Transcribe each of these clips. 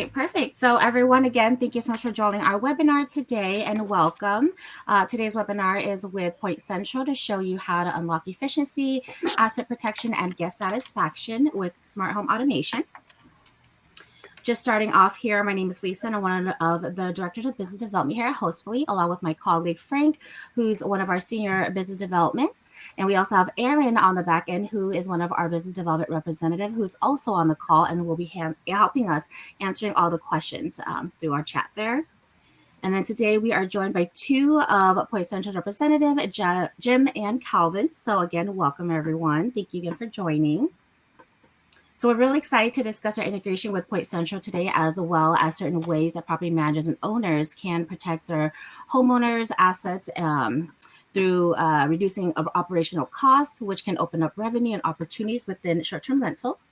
Okay, perfect. So everyone, again, thank you so much for joining our webinar today and welcome. Today's webinar is with Point Central to show you how to unlock efficiency, asset protection, and guest satisfaction with smart home automation. Just starting off here, my name is Lisa, and I'm one of the directors of business development here at Hostfully, along with my colleague Frank, who's one of our senior business development. And we also have Aaron on the back end, who is one of our business development representative, who's also on the call and will be helping us answering all the questions through our chat there. And then today we are joined by two of Point Central's representative, Jim and Calvin. So again, welcome everyone. Thank you again for joining. So we're really excited to discuss our integration with Point Central today, as well as certain ways that property managers and owners can protect their homeowners' assets through reducing operational costs, which can open up revenue and opportunities within short-term rentals.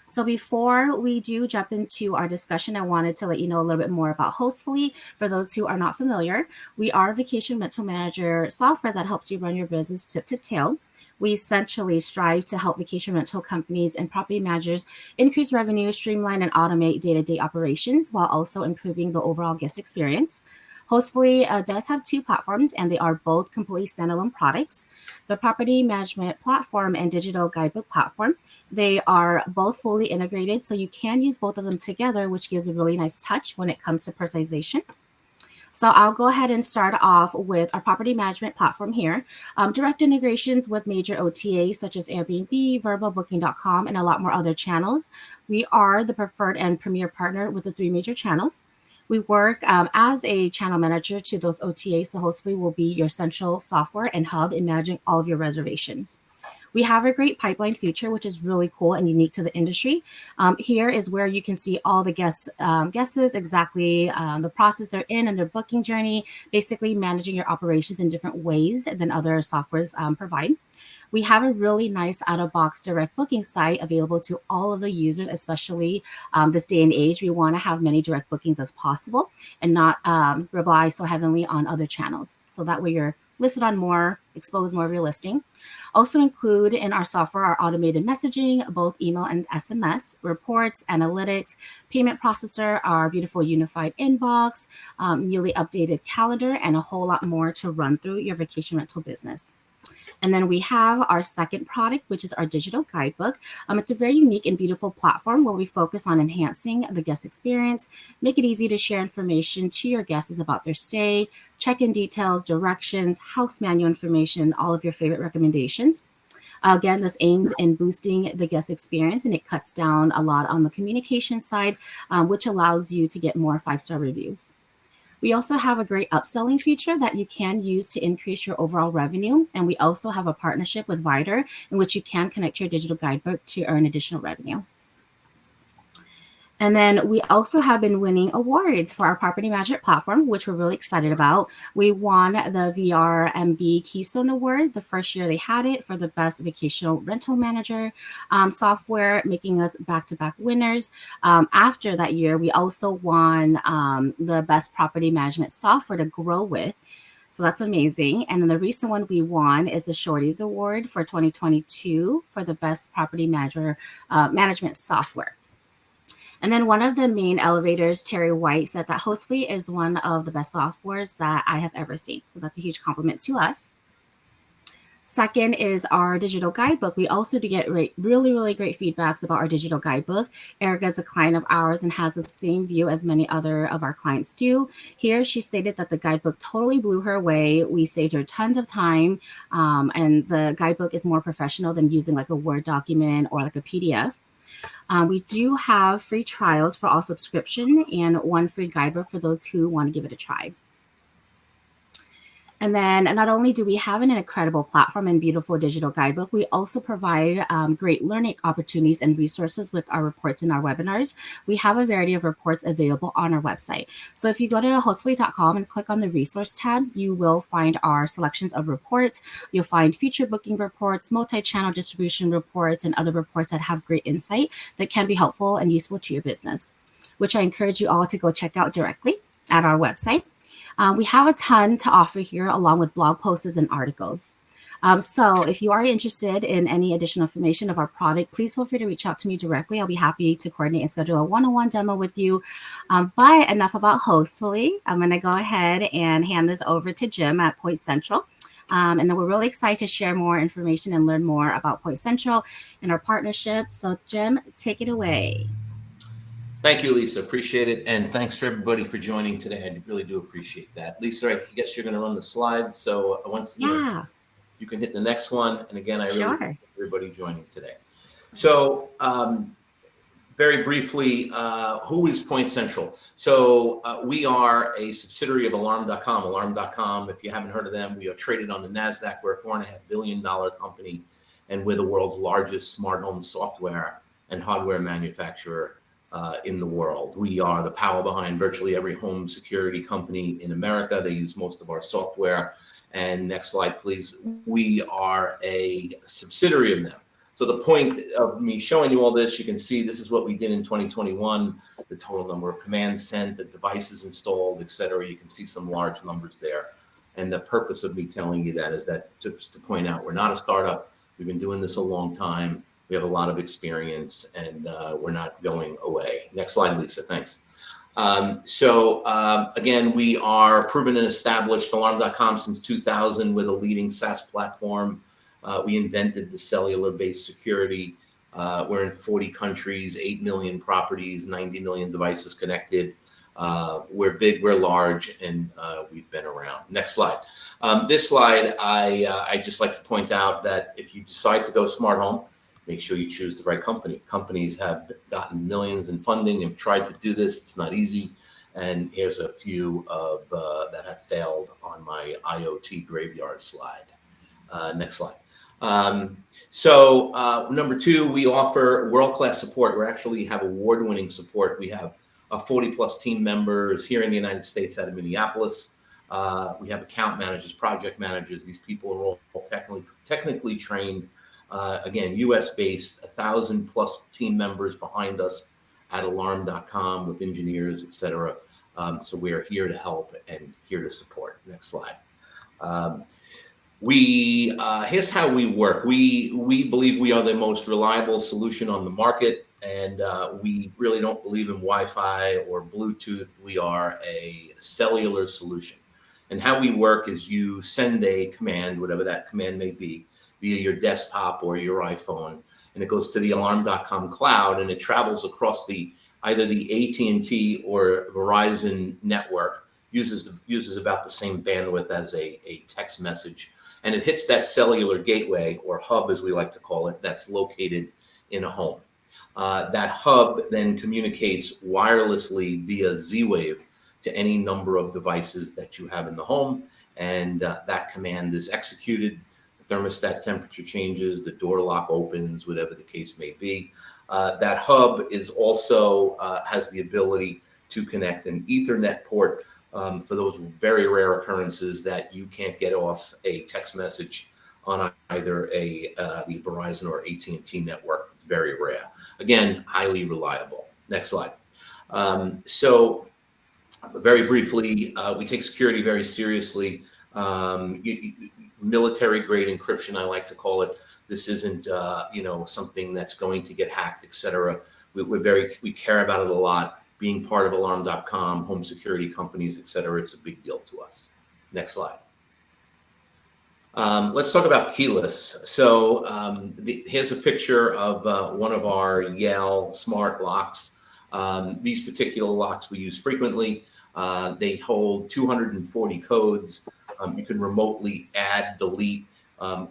So before we do jump into our discussion, I wanted to let you know a little bit more about Hostfully. For those who are not familiar, we are a vacation rental manager software that helps you run your business tip to tail. We essentially strive to help vacation rental companies and property managers increase revenue, streamline and automate day-to-day operations while also improving the overall guest experience. Hostfully does have two platforms, and they are both completely standalone products. The property management platform and digital guidebook platform, they are both fully integrated, so you can use both of them together, which gives a really nice touch when it comes to personalization. So I'll go ahead and start off with our property management platform here. Direct integrations with major OTAs such as Airbnb, Vrbo, Booking.com, and a lot more other channels. We are the preferred and premier partner with the three major channels. We work as a channel manager to those OTAs, so Hostfully will be your central software and hub in managing all of your reservations. We have a great pipeline feature, which is really cool and unique to the industry. Here is where you can see all the guests, exactly the process they're in and their booking journey, basically managing your operations in different ways than other softwares provide. We have a really nice out-of-box direct booking site available to all of the users, especially this day and age. We want to have many direct bookings as possible and not rely so heavily on other channels. So that way you're listed on more, expose more of your listing. Also include in our software our automated messaging, both email and SMS, reports, analytics, payment processor, our beautiful unified inbox, newly updated calendar, and a whole lot more to run through your vacation rental business. And then we have our second product, which is our digital guidebook. It's a very unique and beautiful platform where we focus on enhancing the guest experience, make it easy to share information to your guests about their stay, check-in details, directions, house manual information, all of your favorite recommendations. Again, this aims in boosting the guest experience, and it cuts down a lot on the communication side, which allows you to get more 5-star reviews. We also have a great upselling feature that you can use to increase your overall revenue. And we also have a partnership with Vider in which you can connect your digital guidebook to earn additional revenue. And then we also have been winning awards for our property management platform, which we're really excited about. We won the VRMB Keystone Award the first year they had it for the best vacation rental manager software, making us back-to-back winners. After that year, we also won the best property management software to grow with. So that's amazing. And then the recent one we won is the Shorties Award for 2022 for the best property management software. And then one of the main elevators, Terry White, said that Hostfully is one of the best softwares that I have ever seen. So that's a huge compliment to us. Second is our digital guidebook. We also do get really, really great feedbacks about our digital guidebook. Erica is a client of ours and has the same view as many other of our clients do. Here, she stated that the guidebook totally blew her away. We saved her tons of time, and the guidebook is more professional than using like a Word document or like a PDF. We do have free trials for all subscription and one free guidebook for those who want to give it a try. And then not only do we have an incredible platform and beautiful digital guidebook, we also provide great learning opportunities and resources with our reports and our webinars. We have a variety of reports available on our website. So if you go to hostfully.com and click on the resource tab, you will find our selections of reports. You'll find future booking reports, multi-channel distribution reports, and other reports that have great insight that can be helpful and useful to your business, which I encourage you all to go check out directly at our website. We have a ton to offer here, along with blog posts and articles. So if you are interested in any additional information of our product, please feel free to reach out to me directly. I'll be happy to coordinate and schedule a one-on-one demo with you. But enough about Hostfully. I'm going to go ahead and hand this over to Jim at Point Central. And then we're really excited to share more information and learn more about Point Central and our partnership. So Jim, take it away. Thank you, Lisa. Appreciate it. And thanks for everybody for joining today. I really do appreciate that. Lisa, I guess you're going to run the slides. So once you can hit the next one. And again, I really appreciate everybody joining today. So very briefly, who is Point Central? So we are a subsidiary of Alarm.com. Alarm.com, if you haven't heard of them, we are traded on the NASDAQ. We're a $4.5 billion company, and we're the world's largest smart home software and hardware manufacturer in the world. We are the power behind virtually every home security company in America. They use most of our software. And next slide, please. We are a subsidiary of them. So the point of me showing you all this, you can see this is what we did in 2021, the total number of commands sent, the devices installed, et cetera. You can see some large numbers there. And the purpose of me telling you that is that just to point out, we're not a startup. We've been doing this a long time. We have a lot of experience, and we're not going away. Next slide, Lisa. Thanks. Again, we are proven and established. Alarm.com since 2000 with a leading SaaS platform. We invented the cellular-based security. We're in 40 countries, 8 million properties, 90 million devices connected. We're big, we're large, and we've been around. Next slide. This slide, I just like to point out that if you decide to go smart home, make sure you choose the right company. Companies have gotten millions in funding and tried to do this. It's not easy. And here's a few of that have failed on my IoT graveyard slide. Next slide. Number two, we offer world-class support. We actually have award-winning support. We have 40-plus team members here in the United States out of Minneapolis. We have account managers, project managers. These people are all technically trained. Again, US-based, 1,000-plus team members behind us at Alarm.com with engineers, et cetera. So we are here to help and here to support. Next slide. Here's how we work. We believe we are the most reliable solution on the market, and we really don't believe in Wi-Fi or Bluetooth. We are a cellular solution. And how we work is you send a command, whatever that command may be, via your desktop or your iPhone, and it goes to the Alarm.com cloud, and it travels across either the AT&T or Verizon network, uses about the same bandwidth as a text message, and it hits that cellular gateway or hub, as we like to call it, that's located in a home. That hub then communicates wirelessly via Z-Wave to any number of devices that you have in the home, and that command is executed. Thermostat temperature changes, the door lock opens, whatever the case may be. That hub is also has the ability to connect an Ethernet port for those very rare occurrences that you can't get off a text message on either the Verizon or AT&T network. It's very rare. Again, highly reliable. Next slide. Very briefly, we take security very seriously. Military grade encryption, I like to call it. This isn't something that's going to get hacked, et cetera. We care about it a lot. Being part of Alarm.com, home security companies, et cetera, it's a big deal to us. Next slide. Let's talk about keyless. So here's a picture of one of our Yale smart locks. These particular locks we use frequently. They hold 240 codes. You can remotely add, delete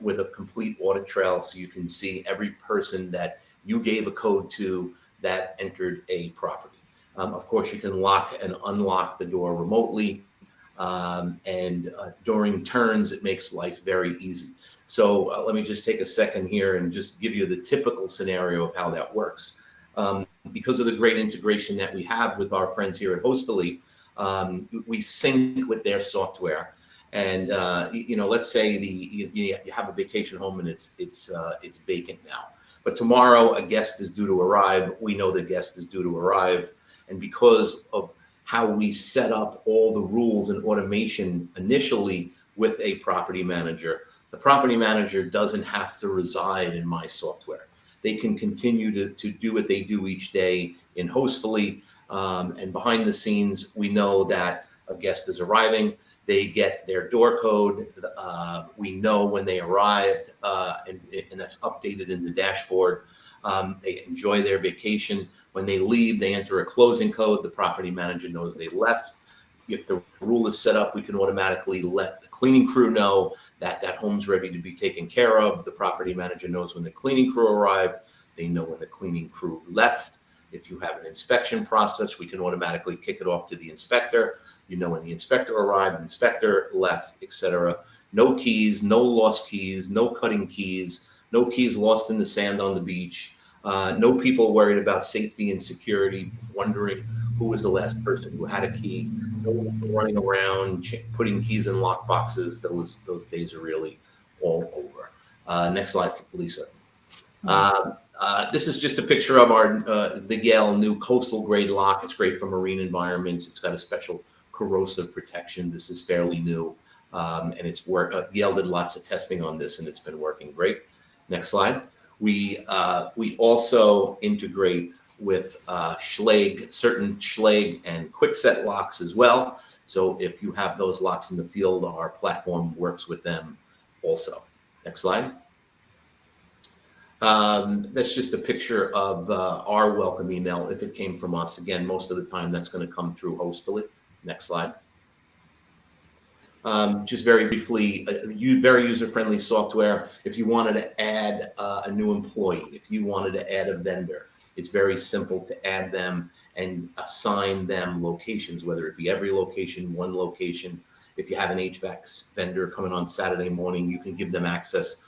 with a complete audit trail, so you can see every person that you gave a code to that entered a property. Of course, you can lock and unlock the door remotely, and during turns, it makes life very easy. So let me just take a second here and just give you the typical scenario of how that works. Because of the great integration that we have with our friends here at Hostfully, we sync with their software. And let's say you have a vacation home and it's vacant now, but tomorrow a guest is due to arrive. We know the guest is due to arrive, and because of how we set up all the rules and automation initially with a property manager, The property manager doesn't have to reside in my software. They can continue to do what they do each day in Hostfully. And behind the scenes, we know that a guest is arriving. They get their door code. We know when they arrived, and that's updated in the dashboard. They enjoy their vacation. When they leave, they enter a closing code. The property manager knows they left. If the rule is set up, we can automatically let the cleaning crew know that that home's ready to be taken care of. The property manager knows when the cleaning crew arrived. They know when the cleaning crew left. If you have an inspection process, we can automatically kick it off to the inspector. You know when the inspector arrived, inspector left, etc. No keys, no lost keys, no cutting keys, no keys lost in the sand on the beach. No people worried about safety and security, wondering who was the last person who had a key. No one running around putting keys in lock boxes. Those days are really all over. Next slide, Lisa. This is just a picture of our the Yale new coastal grade lock. It's great for marine environments. It's got a special corrosive protection. This is fairly new, and it's Yale did lots of testing on this, and it's been working great. Next slide. We also integrate with certain Schlage and Quickset locks as well. So if you have those locks in the field, our platform works with them also. Next slide. That's just a picture of our welcome email if it came from us. Again, most of the time that's going to come through Hostfully. Next slide. Just very briefly, very user-friendly software. If you wanted to add a new employee, if you wanted to add a vendor, it's very simple to add them and assign them locations, whether it be every location, one location. If you have an HVAC vendor coming on Saturday morning, you can give them access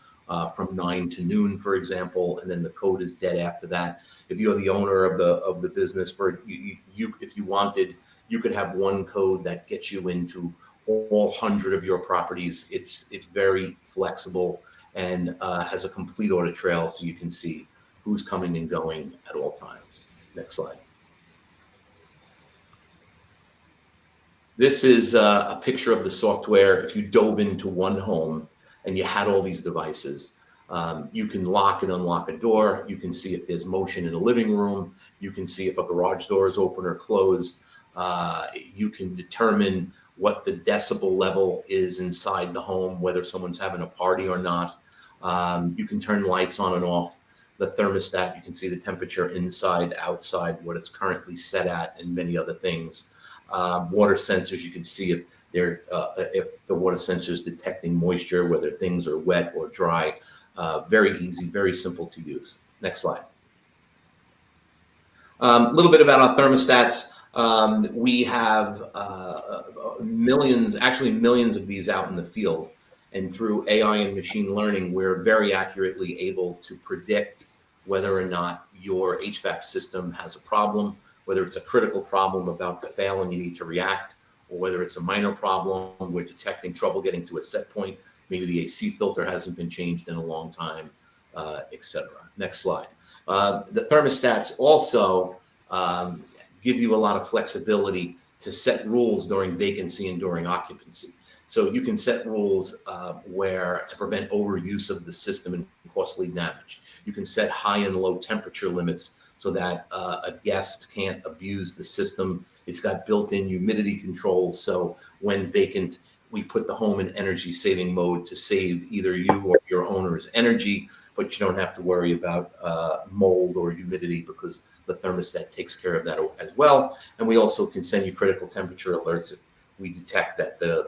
from 9 to noon, for example, and then the code is dead after that. If you're the owner of the business, if you wanted, you could have one code that gets you into all 100 of your properties. It's very flexible and has a complete audit trail, so you can see who's coming and going at all times. Next slide. This is a picture of the software. If you dove into one home and you had all these devices, you can lock and unlock a door. You can see if there's motion in the living room. You can see if a garage door is open or closed. You can determine what the decibel level is inside the home, whether someone's having a party or not. You can turn lights on and off. The thermostat, you can see the temperature inside, outside, what it's currently set at, and many other things. Water sensors, you can see if the water sensor is detecting moisture, whether things are wet or dry. Very easy, very simple to use. Next slide. A little bit about our thermostats. We have millions of these out in the field. And through AI and machine learning, we're very accurately able to predict whether or not your HVAC system has a problem, whether it's a critical problem about to fail and you need to react, or whether it's a minor problem, we're detecting trouble getting to a set point. Maybe the AC filter hasn't been changed in a long time, etc. Next slide. The thermostats also give you a lot of flexibility to set rules during vacancy and during occupancy. So you can set rules to prevent overuse of the system and costly damage. You can set high and low temperature limits so that a guest can't abuse the system. It's got built-in humidity control. So when vacant, we put the home in energy saving mode to save either you or your owner's energy, but you don't have to worry about mold or humidity because the thermostat takes care of that as well. And we also can send you critical temperature alerts if we detect that the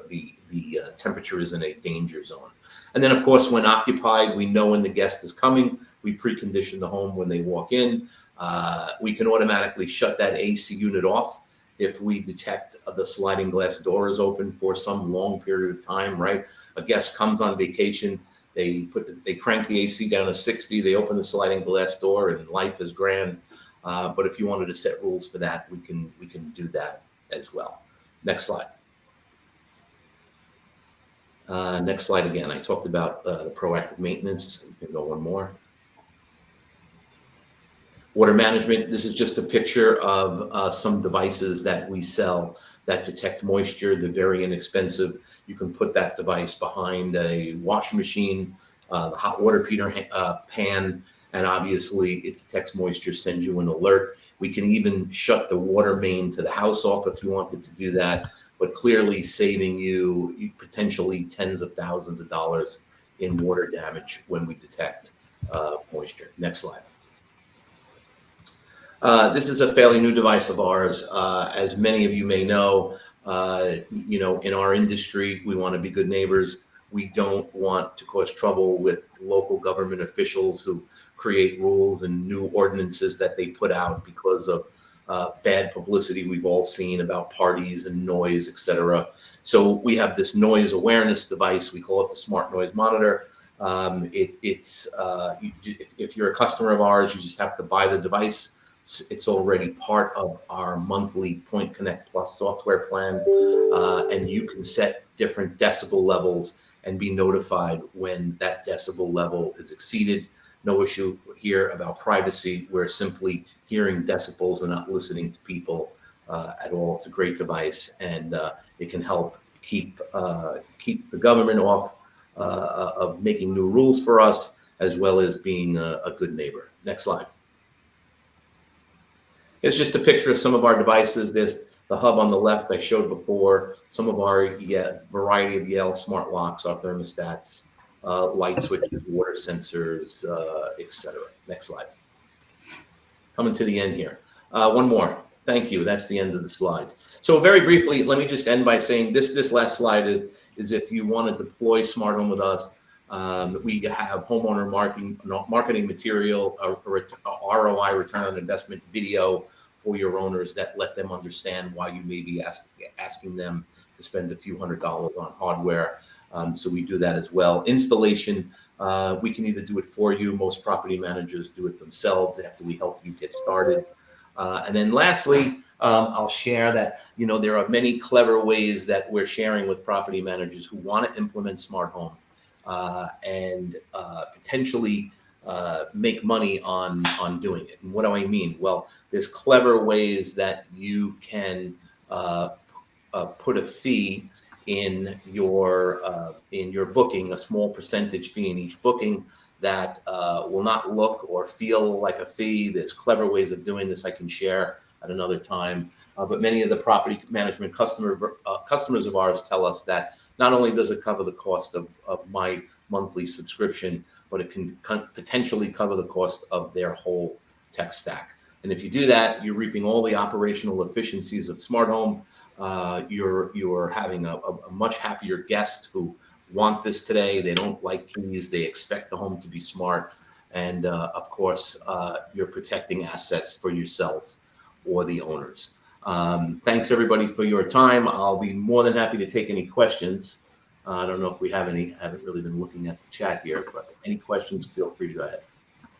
temperature is in a danger zone. And then, of course, when occupied, we know when the guest is coming. We precondition the home when they walk in. We can automatically shut that AC unit off if we detect the sliding glass door is open for some long period of time, right? A guest comes on vacation, they crank the AC down to 60, they open the sliding glass door, and life is grand. But if you wanted to set rules for that, we can do that as well. Next slide. Next slide again. I talked about the proactive maintenance. You can go one more. Water management, this is just a picture of some devices that we sell that detect moisture. They're very inexpensive. You can put that device behind a washing machine, the hot water pan, and obviously it detects moisture, sends you an alert. We can even shut the water main to the house off if you wanted to do that, but clearly saving you potentially tens of thousands of dollars in water damage when we detect moisture. Next slide. This is a fairly new device of ours. As many of you may know, in our industry, we want to be good neighbors. We don't want to cause trouble with local government officials who create rules and new ordinances that they put out because of bad publicity we've all seen about parties and noise, etc. So we have this noise awareness device. We call it the Smart Noise Monitor. If you're a customer of ours, you just have to buy the device. It's already part of our monthly Point Connect Plus software plan, and you can set different decibel levels and be notified when that decibel level is exceeded. No issue here about privacy. We're simply hearing decibels. We're not listening to people at all. It's a great device, and it can help keep the government off of making new rules for us, as well as being a good neighbor. Next slide. It's just a picture of some of our devices. There's the hub on the left I showed before, some of our variety of Yale smart locks, our thermostats, light switches, water sensors, etc. Next slide. Coming to the end here. One more. Thank you. That's the end of the slides. So very briefly, let me just end by saying this last slide is if you want to deploy smart home with us, we have homeowner marketing material, a ROI, return on investment video for your owners that let them understand why you may be asking them to spend a few $100s on hardware. So we do that as well. Installation, we can either do it for you. Most property managers do it themselves after we help you get started. And then lastly, I'll share that, there are many clever ways that we're sharing with property managers who want to implement smart home. And potentially make money on doing it. And what do I mean? Well, there's clever ways that you can put a fee in your booking, a small percentage fee in each booking that will not look or feel like a fee. There's clever ways of doing this I can share at another time. But many of the property management customers of ours tell us that not only does it cover the cost of my monthly subscription, but it can potentially cover the cost of their whole tech stack. And if you do that, you're reaping all the operational efficiencies of smart home. You're having a much happier guest who want this today. They don't like keys. They expect the home to be smart. And of course, you're protecting assets for yourself or the owners. Thanks everybody for your time. I'll be more than happy to take any questions. I don't know if we have any. I haven't really been looking at the chat here, but any questions, feel free to go ahead.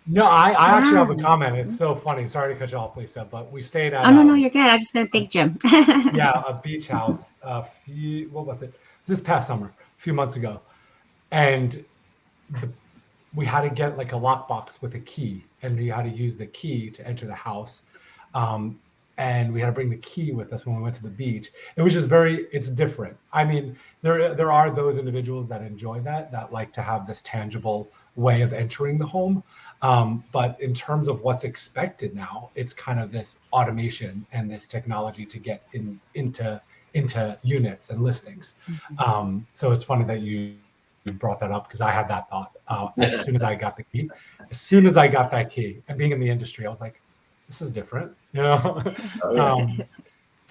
No, I actually have a comment. It's so funny. Sorry to cut you off, Lisa, but we stayed at. Oh, no, you're good. I just didn't think, Jim. Yeah, a beach house. What was it? This past summer, a few months ago. And we had to get like a lockbox with a key, and we had to use the key to enter the house. And we had to bring the key with us when we went to the beach. It was just it's different. I mean, there are those individuals that enjoy that like to have this tangible way of entering the home. But in terms of what's expected now, it's kind of this automation and this technology to get into units and listings. Mm-hmm. So it's funny that you brought that up, because I had that thought as soon as I got the key. As soon as I got that key, and being in the industry, I was like, this is different, And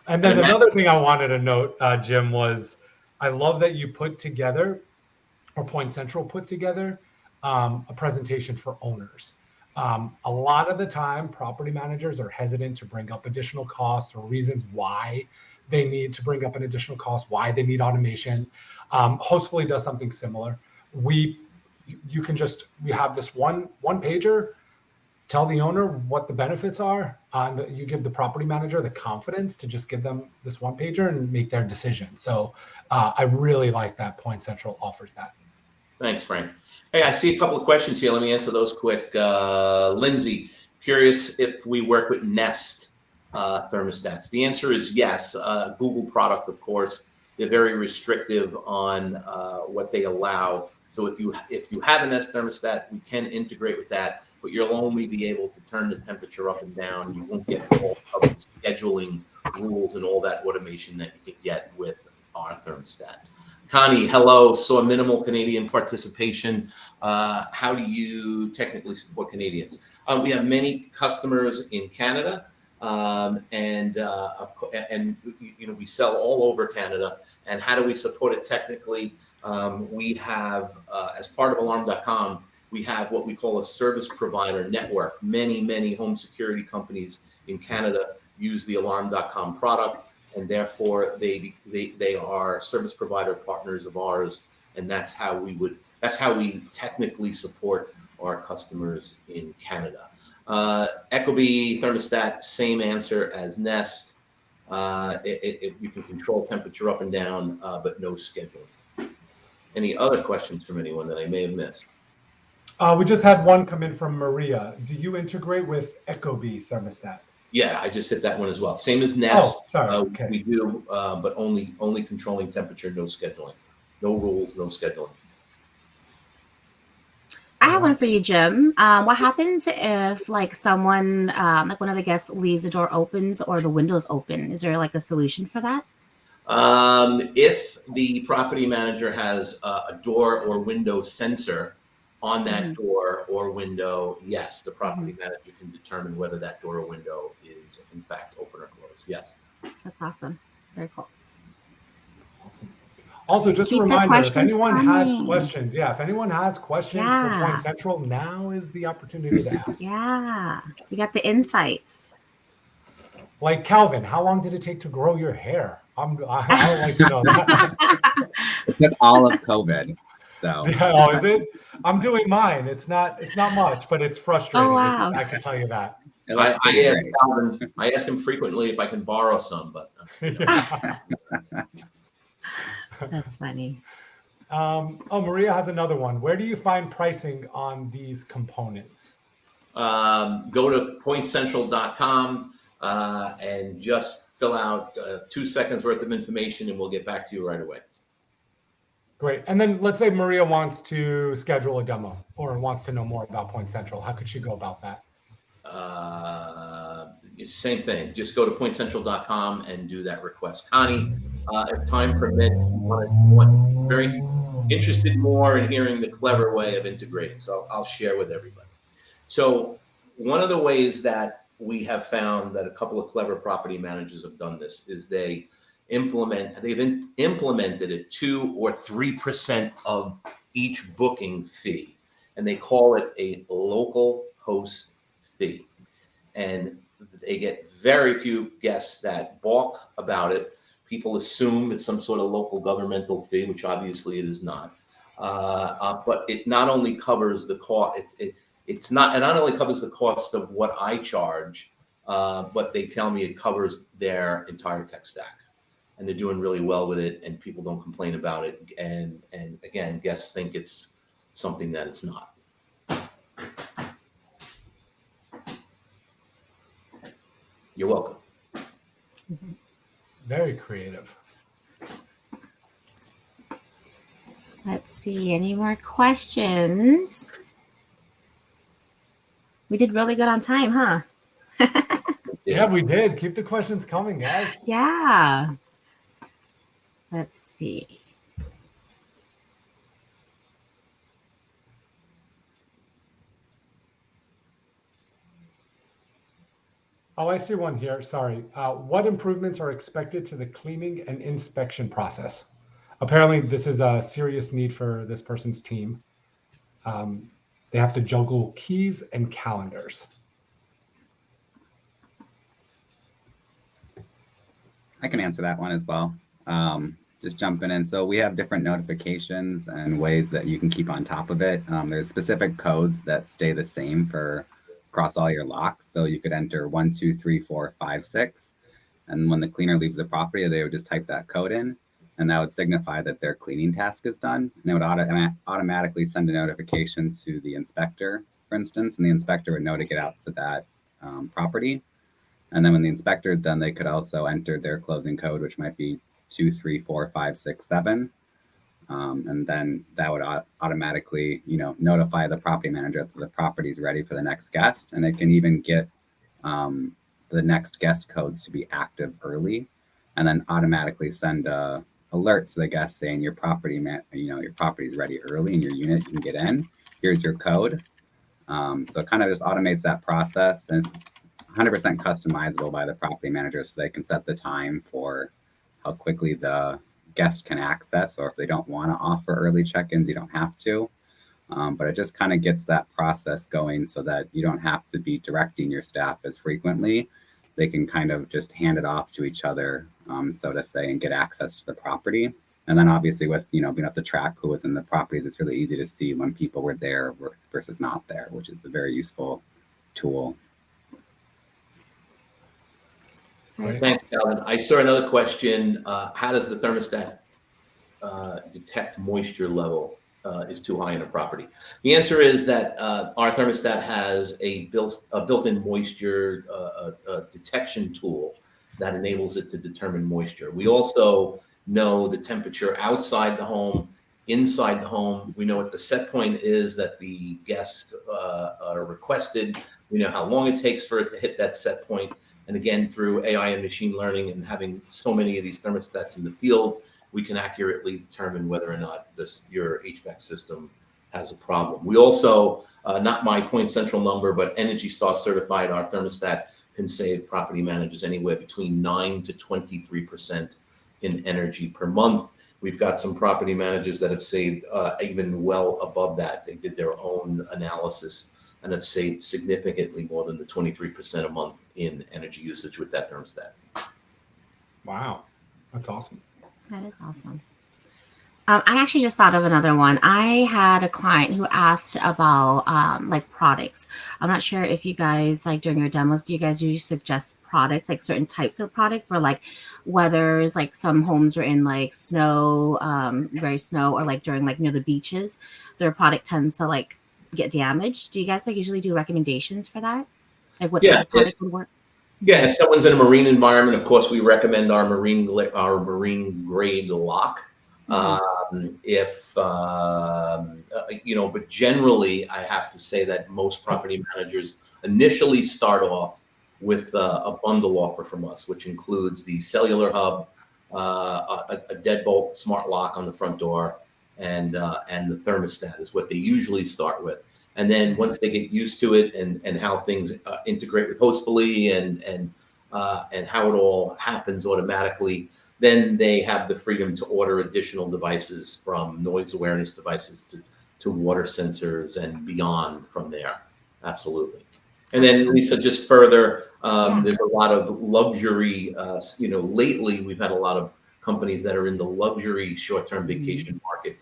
then another thing I wanted to note, Jim, was I love that you put together, or Point Central put together, a presentation for owners. A lot of the time, property managers are hesitant to bring up additional costs or reasons why they need to bring up an additional cost, why they need automation. Hostfully does something similar. We have this one pager. Tell the owner what the benefits are. You give the property manager the confidence to just give them this one pager and make their decision. So I really like that Point Central offers that. Thanks, Frank. Hey, I see a couple of questions here. Let me answer those quick. Lindsay, curious if we work with Nest thermostats. The answer is yes. Google product, of course. They're very restrictive on what they allow. So if you have a Nest thermostat, we can integrate with that, but you'll only be able to turn the temperature up and down. You won't get all of the scheduling rules and all that automation that you can get with our thermostat. Connie, hello. Saw minimal Canadian participation. How do you technically support Canadians? We have many customers in Canada, and we sell all over Canada. And how do we support it technically? We have, as part of Alarm.com, we have what we call a service provider network. Many home security companies in Canada use the Alarm.com product, and therefore they are service provider partners of ours, and that's how we technically support our customers in Canada. Ecobee thermostat, same answer as Nest. You can control temperature up and down, but no scheduling. Any other questions from anyone that I may have missed? We just had one come in from Maria. Do you integrate with Ecobee thermostat? Yeah, I just hit that one as well. Same as Nest. Oh, sorry. Okay. We do, but only controlling temperature, no scheduling. No rules, no scheduling. I have one for you, Jim. What happens if like someone, like one of the guests leaves the door opens or the windows open? Is there like a solution for that? If the property manager has a door or window sensor on that door or window, yes, the property manager can determine whether that door or window is in fact open or closed. Yes. That's awesome. Very cool. Awesome. Also, just Keep a the reminder, if questions anyone has coming. questions, if anyone has questions for Point Central, now is the opportunity to ask. Yeah, you got the insights. Like Calvin, how long did it take to grow your hair? I would like to know that. It took all of COVID. So Yeah, is it? I'm doing mine. It's not much, but it's frustrating. Oh, wow. I can tell you that. it looks I pretty ask great. Calvin, I ask him frequently if I can borrow some, but Yeah. That's funny. Maria has another one. Where do you find pricing on these components? go to pointcentral.com and just fill out 2 seconds worth of information, and we'll get back to you right away. Great. And then let's say Maria wants to schedule a demo or wants to know more about Point Central. How could she go about that? Same thing. Just go to pointcentral.com and do that request. Connie, if time permits, I'm very interested more in hearing the clever way of integrating. So I'll share with everybody. So one of the ways that we have found that a couple of clever property managers have done this is they've implemented a 2 or 3% of each booking fee, and they call it a local host fee. And they get very few guests that balk about it. People assume it's some sort of local governmental fee, which obviously it is not. But it not only covers the cost, it not only covers the cost of what I charge, but they tell me it covers their entire tech stack. And they're doing really well with it, and people don't complain about it. And again, guests think it's something that it's not. You're welcome. Very creative. Let's see, any more questions? We did really good on time, huh? Yeah, we did. Keep the questions coming, guys. Yeah. Let's see. Oh, I see one here. Sorry. What improvements are expected to the cleaning and inspection process? Apparently, this is a serious need for this person's team. They have to juggle keys and calendars. I can answer that one as well. Just jumping in. So we have different notifications and ways that you can keep on top of it. There's specific codes that stay the same for across all your locks. So you could enter 1, 2, 3, 4, 5, 6. And when the cleaner leaves the property, they would just type that code in, and that would signify that their cleaning task is done. And it would automatically send a notification to the inspector, for instance, and the inspector would know to get out so that property. And then when the inspector is done, they could also enter their closing code, which might be 2, 3, 4, 5, 6, 7. And then that would automatically, notify the property manager that the property is ready for the next guest. And it can even get the next guest codes to be active early, and then automatically send a alert to the guest saying your property, your property is ready early in your unit. You can get in. Here's your code. So it kind of just automates that process, and it's 100% customizable by the property manager, so they can set the time for how quickly the guest can access, or if they don't want to offer early check-ins, you don't have to. But it just kind of gets that process going so that you don't have to be directing your staff as frequently. They can kind of just hand it off to each other, so to say, and get access to the property. And then obviously with, being able to track who was in the properties, it's really easy to see when people were there versus not there, which is a very useful tool. Thanks, Calvin. I saw another question. How does the thermostat detect moisture level is too high in a property? The answer is that our thermostat has a built-in moisture detection tool that enables it to determine moisture. We also know the temperature outside the home, inside the home. We know what the set point is that the guests are requested. We know how long it takes for it to hit that set point. And again, through AI and machine learning and having so many of these thermostats in the field, we can accurately determine whether or not your HVAC system has a problem. We also, not my Point Central number, but Energy Star certified, our thermostat can save property managers anywhere between 9 to 23% in energy per month. We've got some property managers that have saved even well above that. They did their own analysis and have saved significantly more than the 23% a month in energy usage with that thermostat. Wow, that's awesome. That is awesome. I actually just thought of another one. I had a client who asked about like products. I'm not sure if you guys, like during your demos, do you guys usually suggest products, like certain types of product for like weathers, like some homes are in like snow, very snow, or like during like near the beaches, their product tends to like get damaged. Do you guys like usually do recommendations for that? Like what type of product would work? Yeah, if someone's in a marine environment, of course, we recommend our marine grade lock. But generally, I have to say that most property managers initially start off with a bundle offer from us, which includes the cellular hub, a deadbolt smart lock on the front door, and the thermostat is what they usually start with. And then once they get used to it and how things integrate with Hostfully and how it all happens automatically, then they have the freedom to order additional devices, from noise awareness devices to water sensors and beyond from there. Absolutely. And then Lisa, just further, there's a lot of luxury, lately we've had a lot of companies that are in the luxury short-term vacation market.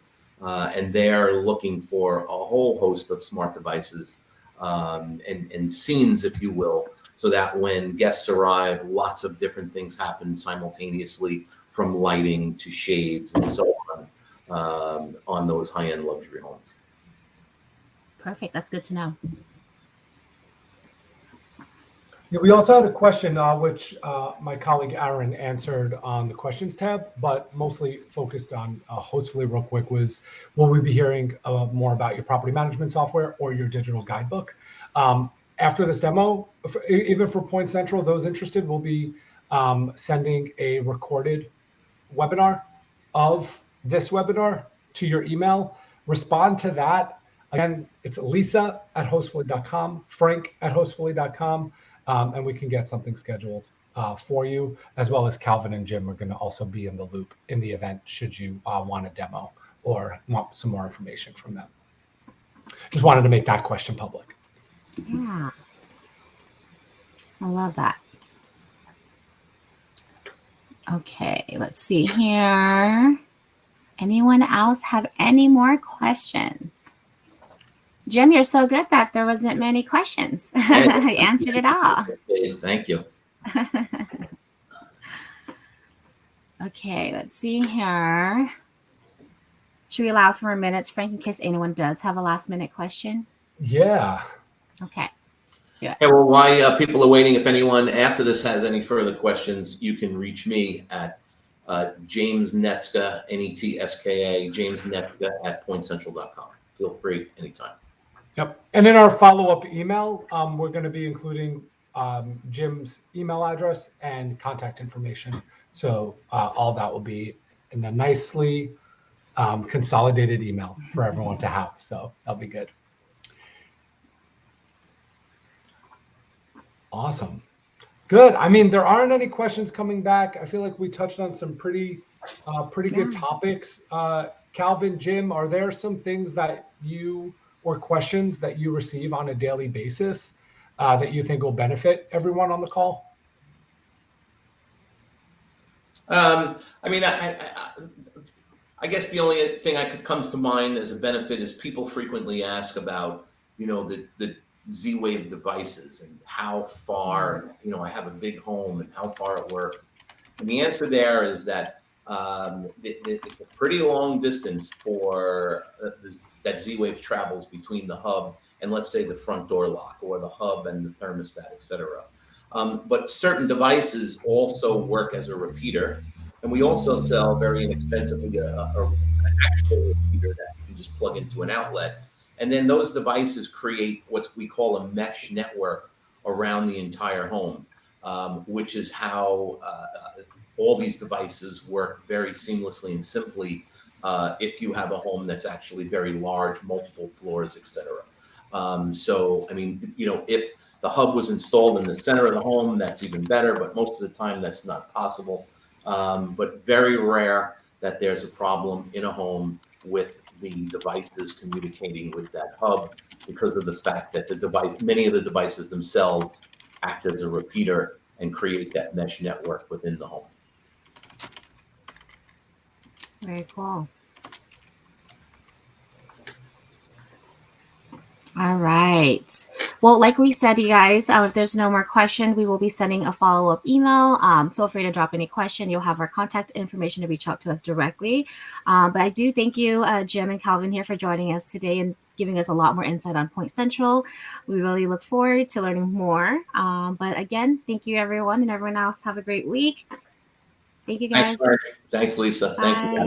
And they're looking for a whole host of smart devices and scenes, if you will, so that when guests arrive, lots of different things happen simultaneously, from lighting to shades and so on those high-end luxury homes. Perfect. That's good to know. Yeah, we also had a question which my colleague Aaron answered on the questions tab, but mostly focused on Hostfully real quick, was will we be hearing more about your property management software or your digital guidebook? After this demo, even for Point Central, those interested, will be sending a recorded webinar of this webinar to your email. Respond to that. Again, it's lisa@hostfully.com, frank@hostfully.com. And we can get something scheduled for you, as well as Calvin and Jim are going to also be in the loop in the event should you want a demo or want some more information from them. Just wanted to make that question public. Yeah, I love that. Okay, let's see here. Anyone else have any more questions? Jim, you're so good that there wasn't many questions. I answered it all. Thank you. Okay, let's see here. Should we allow for minutes, Frank, in case anyone does have a last minute question? Yeah. Okay. Let's do it. Hey, well, while people are waiting, if anyone after this has any further questions, you can reach me at James Netska, Netska, James Netska at pointcentral.com. Feel free anytime. Yep. And in our follow-up email, we're going to be including Jim's email address and contact information. So all that will be in a nicely consolidated email for everyone to have. So that'll be good. Awesome. Good. I mean, there aren't any questions coming back. I feel like we touched on some pretty good topics. Calvin, Jim, are there some things that you or questions that you receive on a daily basis that you think will benefit everyone on the call? I mean, I guess the only thing comes to mind as a benefit is people frequently ask about, the Z-Wave devices and how far, I have a big home and how far it works. And the answer there is that it's a pretty long distance for that Z-Wave travels between the hub and, let's say, the front door lock, or the hub and the thermostat, etc. But certain devices also work as a repeater. And we also sell very inexpensively an actual repeater that you can just plug into an outlet. And then those devices create what we call a mesh network around the entire home, which is how all these devices work very seamlessly and simply if you have a home that's actually very large, multiple floors, etc. So, I mean, if the hub was installed in the center of the home, that's even better, but most of the time that's not possible. But very rare that there's a problem in a home with the devices communicating with that hub, because of the fact that many of the devices themselves act as a repeater and create that mesh network within the home. Very cool. All right. Well, like we said, you guys, if there's no more question, we will be sending a follow-up email. Feel free to drop any question. You'll have our contact information to reach out to us directly. But I do thank you, Jim and Calvin, here for joining us today and giving us a lot more insight on Point Central. We really look forward to learning more. But again, thank you, everyone, and everyone else. Have a great week. Thank you, guys. Thanks, Lisa. Bye. Thank you.